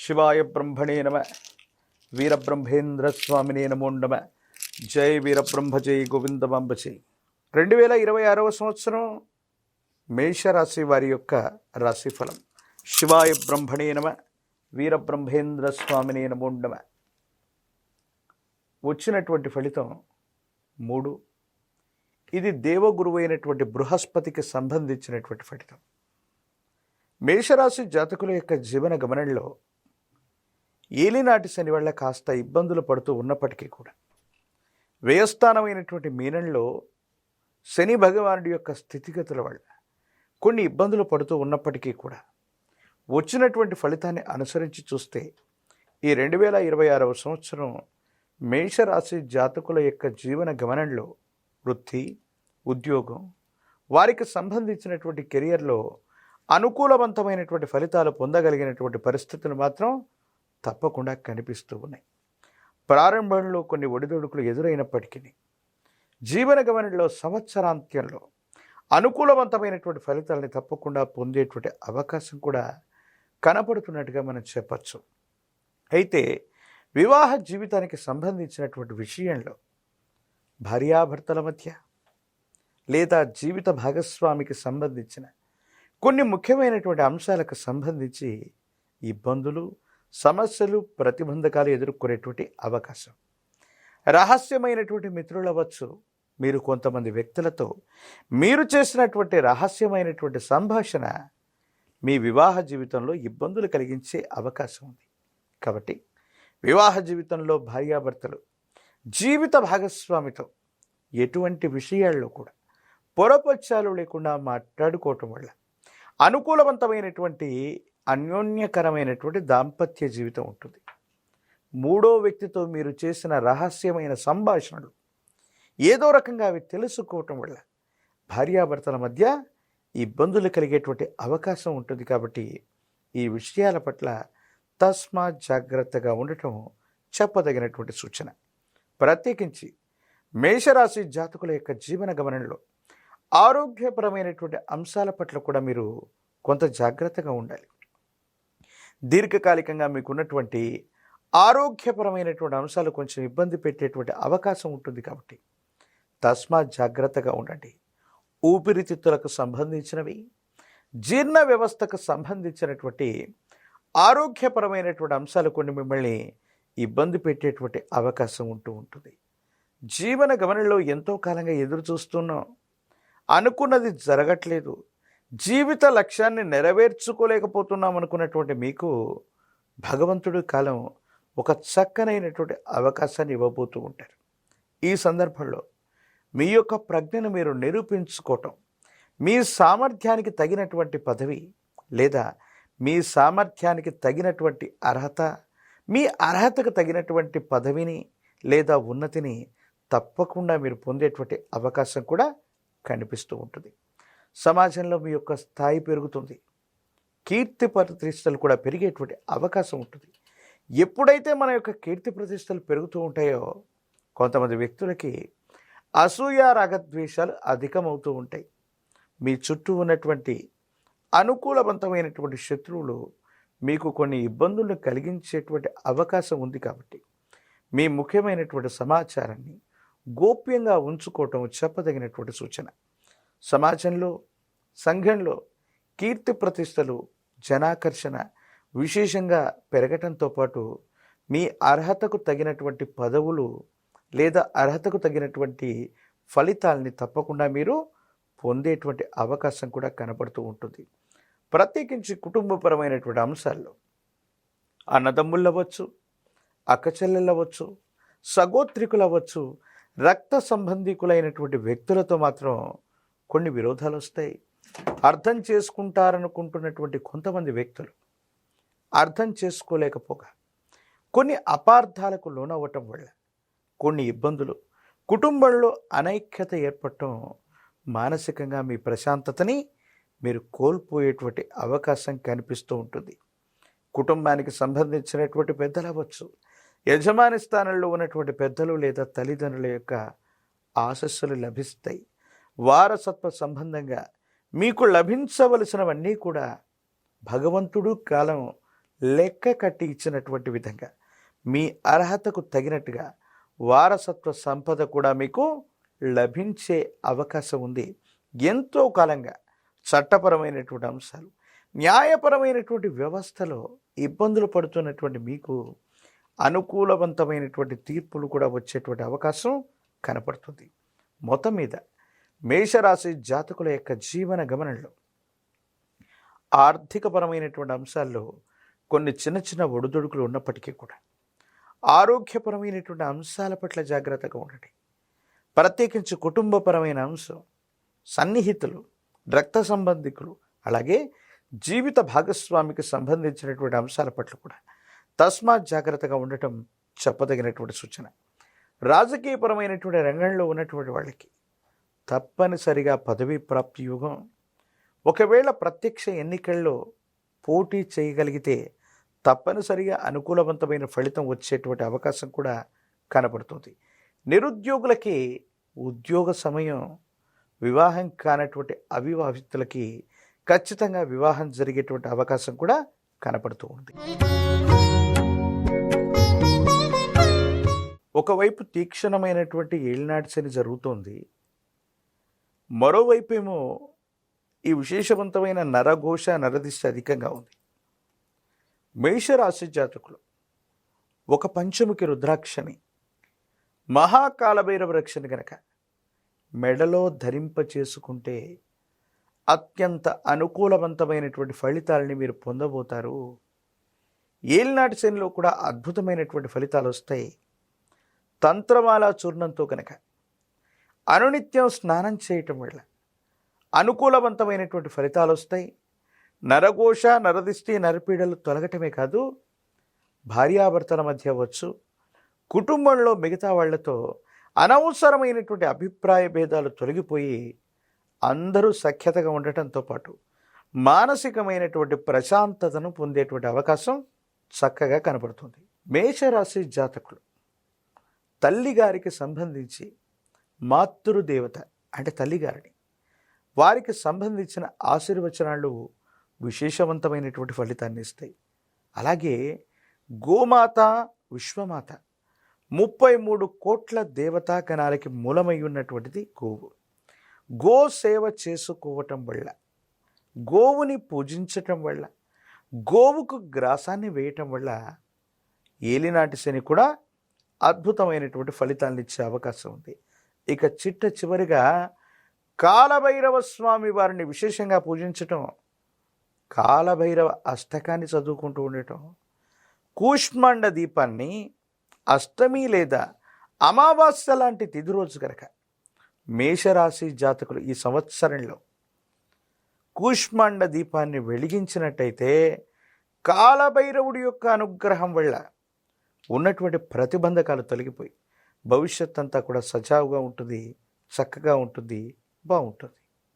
శివాయ బ్రహ్మణే నమ. వీరబ్రహ్మేంద్ర స్వామినే నమో నమ. జై వీరబ్రహ్మ జై గోవిందమాంబ జై. 2026వ సంవత్సరం మేషరాశి వారి యొక్క రాశిఫలం. శివాయ బ్రహ్మణే నమ. వీరబ్రహ్మేంద్ర స్వామినే నమో నమ. వచ్చినటువంటి ఫలితం 3. ఇది దేవగురువు అయినటువంటి బృహస్పతికి సంబంధించినటువంటి ఫలితం. మేషరాశి జాతకుల యొక్క జీవన గమనంలో ఏలినాటి శని వల్ల కాస్త ఇబ్బందులు పడుతూ ఉన్నప్పటికీ కూడా వ్యయస్థానమైనటువంటి మీనంలో శని భగవానుడి యొక్క స్థితిగతుల వల్ల కొన్ని ఇబ్బందులు పడుతూ ఉన్నప్పటికీ కూడా వచ్చినటువంటి ఫలితాన్ని అనుసరించి చూస్తే ఈ 2026వ సంవత్సరం మేషరాశి జాతకుల యొక్క జీవన గమనంలో వృత్తి, ఉద్యోగం, వారికి సంబంధించినటువంటి కెరియర్లో అనుకూలవంతమైనటువంటి ఫలితాలు పొందగలిగినటువంటి పరిస్థితులు మాత్రం తప్పకుండా కనిపిస్తూ ఉన్నాయి. ప్రారంభంలో కొన్ని ఒడిదొడుకులు ఎదురైనప్పటికీ జీవన గమనంలో సంవత్సరాంత్యంలో అనుకూలవంతమైనటువంటి ఫలితాలని తప్పకుండా పొందేటువంటి అవకాశం కూడా కనపడుతున్నట్టుగా మనం చెప్పచ్చు. అయితే వివాహ జీవితానికి సంబంధించినటువంటి విషయంలో భార్యాభర్తల మధ్య లేదా జీవిత భాగస్వామికి సంబంధించిన కొన్ని ముఖ్యమైనటువంటి అంశాలకు సంబంధించి ఇబ్బందులు, సమస్యలు, ప్రతిబంధకాలు ఎదుర్కొనేటువంటి అవకాశం. రహస్యమైనటువంటి మిత్రులు అవ్వచ్చు. మీరు కొంతమంది వ్యక్తులతో మీరు చేసినటువంటి రహస్యమైనటువంటి సంభాషణ మీ వివాహ జీవితంలో ఇబ్బందులు కలిగించే అవకాశం ఉంది. కాబట్టి వివాహ జీవితంలో భార్యాభర్తలు జీవిత భాగస్వామితో ఎటువంటి విషయాల్లో కూడా పొరపచ్చాలు లేకుండా మాట్లాడుకోవటం వల్ల అనుకూలవంతమైనటువంటి అన్యోన్యకరమైనటువంటి దాంపత్య జీవితం ఉంటుంది. మూడో వ్యక్తితో మీరు చేసిన రహస్యమైన సంభాషణలు ఏదో రకంగా అవి తెలుసుకోవటం వల్ల భార్యాభర్తల మధ్య ఇబ్బందులు కలిగేటువంటి అవకాశం ఉంటుంది. కాబట్టి ఈ విషయాల పట్ల తస్మాత్ జాగ్రత్తగా ఉండటం చెప్పదగినటువంటి సూచన. ప్రత్యేకించి మేషరాశి జాతకుల యొక్క జీవన గమనంలో ఆరోగ్యపరమైనటువంటి అంశాల పట్ల కూడా మీరు కొంత జాగ్రత్తగా ఉండాలి. దీర్ఘకాలికంగా మీకున్నటువంటి ఆరోగ్యపరమైనటువంటి అంశాలు కొంచెం ఇబ్బంది పెట్టేటువంటి అవకాశం ఉంటుంది. కాబట్టి తస్మాత్ జాగ్రత్తగా ఉండండి. ఊపిరితిత్తులకు సంబంధించినవి, జీర్ణ వ్యవస్థకు సంబంధించినటువంటి ఆరోగ్యపరమైనటువంటి అంశాలు కొన్ని మిమ్మల్ని ఇబ్బంది పెట్టేటువంటి అవకాశం ఉంటుంది. జీవన గమనంలో ఎంతో కాలంగా ఎదురు చూస్తున్నాం, అనుకున్నది జరగట్లేదు, జీవిత లక్ష్యాన్ని నెరవేర్చుకోలేకపోతున్నాం అనుకున్నటువంటి మీకు భగవంతుడి కాలం ఒక చక్కనైనటువంటి అవకాశాన్ని ఇవ్వబోతూ ఉంటారు. ఈ సందర్భంలో మీ యొక్క ప్రజ్ఞను మీరు నిరూపించుకోవటం, మీ సామర్థ్యానికి తగినటువంటి పదవి లేదా మీ సామర్థ్యానికి తగినటువంటి అర్హత, మీ అర్హతకు తగినటువంటి పదవిని లేదా ఉన్నతిని తప్పకుండా మీరు పొందేటువంటి అవకాశం కూడా కనిపిస్తూ ఉంటుంది. సమాజంలో మీ యొక్క స్థాయి పెరుగుతుంది, కీర్తి ప్రతిష్టలు కూడా పెరిగేటువంటి అవకాశం ఉంటుంది. ఎప్పుడైతే మన యొక్క కీర్తి ప్రతిష్టలు పెరుగుతూ ఉంటాయో కొంతమంది వ్యక్తులకి అసూయ, రాగద్వేషాలు అధికమవుతూ ఉంటాయి. మీ చుట్టూ ఉన్నటువంటి అనుకూలవంతమైనటువంటి శత్రువులు మీకు కొన్ని ఇబ్బందులను కలిగించేటువంటి అవకాశం ఉంది. కాబట్టి మీ ముఖ్యమైనటువంటి సమాచారాన్ని గోప్యంగా ఉంచుకోవటం చెప్పదగినటువంటి సూచన. సమాజంలో, సంఘంలో కీర్తి ప్రతిష్టలు, జనాకర్షణ విశేషంగా పెరగటంతో పాటు మీ అర్హతకు తగినటువంటి పదవులు లేదా అర్హతకు తగినటువంటి ఫలితాలని తప్పకుండా మీరు పొందేటువంటి అవకాశం కూడా కనపడుతూ ఉంటుంది. ప్రత్యేకించి కుటుంబపరమైనటువంటి అంశాల్లో అన్నదమ్ముళ్ళు అవ్వచ్చు, అక్కచెల్లెళ్ళు అవ్వచ్చు, సగోత్రికులు అవ్వచ్చు, రక్త సంబంధికులైనటువంటి వ్యక్తులతో మాత్రం కొన్ని విరోధాలు వస్తాయి. అర్థం చేసుకుంటారనుకుంటున్నటువంటి కొంతమంది వ్యక్తులు అర్థం చేసుకోలేకపోగా కొన్ని అపార్థాలకు లోనవ్వటం వల్ల కొన్ని ఇబ్బందులు, కుటుంబంలో అనైక్యత ఏర్పడటం, మానసికంగా మీ ప్రశాంతతని మీరు కోల్పోయేటువంటి అవకాశం కనిపిస్తూ ఉంటుంది. కుటుంబానికి సంబంధించినటువంటి పెద్దలు అవ్వచ్చు, యజమాని స్థానంలో ఉన్నటువంటి పెద్దలు లేదా తల్లిదండ్రుల యొక్క ఆశస్సులు లభిస్తాయి. వారసత్వ సంబంధంగా మీకు లభించవలసినవన్నీ కూడా భగవంతుడు కాలం లెక్క కట్టి ఇచ్చినటువంటి విధంగా మీ అర్హతకు తగినట్టుగా వారసత్వ సంపద కూడా మీకు లభించే అవకాశం ఉంది. ఎంతో కాలంగా చట్టపరమైనటువంటి అంశాలు, న్యాయపరమైనటువంటి వ్యవస్థలో ఇబ్బందులు పడుతున్నటువంటి మీకు అనుకూలవంతమైనటువంటి తీర్పులు కూడా వచ్చేటువంటి అవకాశం కనపడుతుంది. మొత్తం మీద మేషరాశి జాతకుల యొక్క జీవన గమనంలో ఆర్థికపరమైనటువంటి అంశాల్లో కొన్ని చిన్న చిన్న ఒడిదుడుకులు ఉన్నప్పటికీ కూడా ఆరోగ్యపరమైనటువంటి అంశాల పట్ల జాగ్రత్తగా ఉండండి. ప్రత్యేకించి కుటుంబపరమైన అంశం, సన్నిహితులు, రక్త సంబంధికులు, అలాగే జీవిత భాగస్వామికి సంబంధించినటువంటి అంశాల పట్ల కూడా తస్మాత్ జాగ్రత్తగా ఉండటం చెప్పదగినటువంటి సూచన. రాజకీయపరమైనటువంటి రంగంలో ఉన్నటువంటి వాళ్ళకి తప్పనిసరిగా పదవీ ప్రాప్తి యుగం. ఒకవేళ ప్రత్యక్ష ఎన్నికల్లో పోటీ చేయగలిగితే తప్పనిసరిగా అనుకూలవంతమైన ఫలితం వచ్చేటువంటి అవకాశం కూడా కనబడుతుంది. నిరుద్యోగులకి ఉద్యోగ సమయం, వివాహం కానటువంటి అవివాహితులకి ఖచ్చితంగా వివాహం జరిగేటువంటి అవకాశం కూడా కనపడుతూ ఉంది. ఒకవైపు తీక్షణమైనటువంటి ఏలినాటి శని జరుగుతోంది, మరోవైపు ఏమో ఈ విశేషవంతమైన నరఘోష, నరదిష్టి అధికంగా ఉంది. మేషరాశి జాతకులు ఒక పంచముఖి రుద్రాక్షని, మహాకాలభైరవ రక్షని గనక మెడలో ధరింప చేసుకుంటే అత్యంత అనుకూలవంతమైనటువంటి ఫలితాలని మీరు పొందబోతారు. ఏలినాటి శనిలో కూడా అద్భుతమైనటువంటి ఫలితాలు వస్తాయి. తంత్రమాల చూర్ణంతో కనుక అనునిత్యం స్నానం చేయటం వల్ల అనుకూలవంతమైనటువంటి ఫలితాలు వస్తాయి. నరఘోష, నరదిష్టి, నరపీడలు తొలగటమే కాదు, భార్యాభర్తల మధ్య అవ్వచ్చు, కుటుంబంలో మిగతా వాళ్లతో అనవసరమైనటువంటి అభిప్రాయ భేదాలు తొలగిపోయి అందరూ సఖ్యతగా ఉండటంతో పాటు మానసికమైనటువంటి ప్రశాంతతను పొందేటువంటి అవకాశం చక్కగా కనబడుతుంది. మేషరాశి జాతకులు తల్లిగారికి సంబంధించి మాతృదేవత అంటే తల్లిగారిని, వారికి సంబంధించిన ఆశీర్వచనాలు విశేషవంతమైనటువంటి ఫలితాన్ని ఇస్తాయి. అలాగే గోమాత, విశ్వమాత 33 కోట్ల దేవతా గణాలకి మూలమై ఉన్నటువంటిది గోవు. గో సేవ చేసుకోవటం వల్ల, గోవుని పూజించటం వల్ల, గోవుకు గ్రాసాన్ని వేయటం వల్ల ఏలినాటి శని కూడా అద్భుతమైనటువంటి ఫలితాలను ఇచ్చే అవకాశం ఉంది. ఇక చివరిగా కాలభైరవ స్వామి వారిని విశేషంగా పూజించటం, కాలభైరవ అష్టకాన్ని చదువుకుంటూ ఉండటం, కూష్మాండ దీపాన్ని అష్టమి లేదా అమావాస్య లాంటి తిథి రోజు కనుక మేషరాశి జాతకులు ఈ సంవత్సరంలో కూష్మాండ దీపాన్ని వెలిగించినట్టయితే కాలభైరవుడి యొక్క అనుగ్రహం వల్ల ఉన్నటువంటి ప్రతిబంధకాలు తొలగిపోయి భవిష్యత్ అంతా కూడా సజావుగా ఉంటుంది, చక్కగా ఉంటుంది, బాగుంటుంది.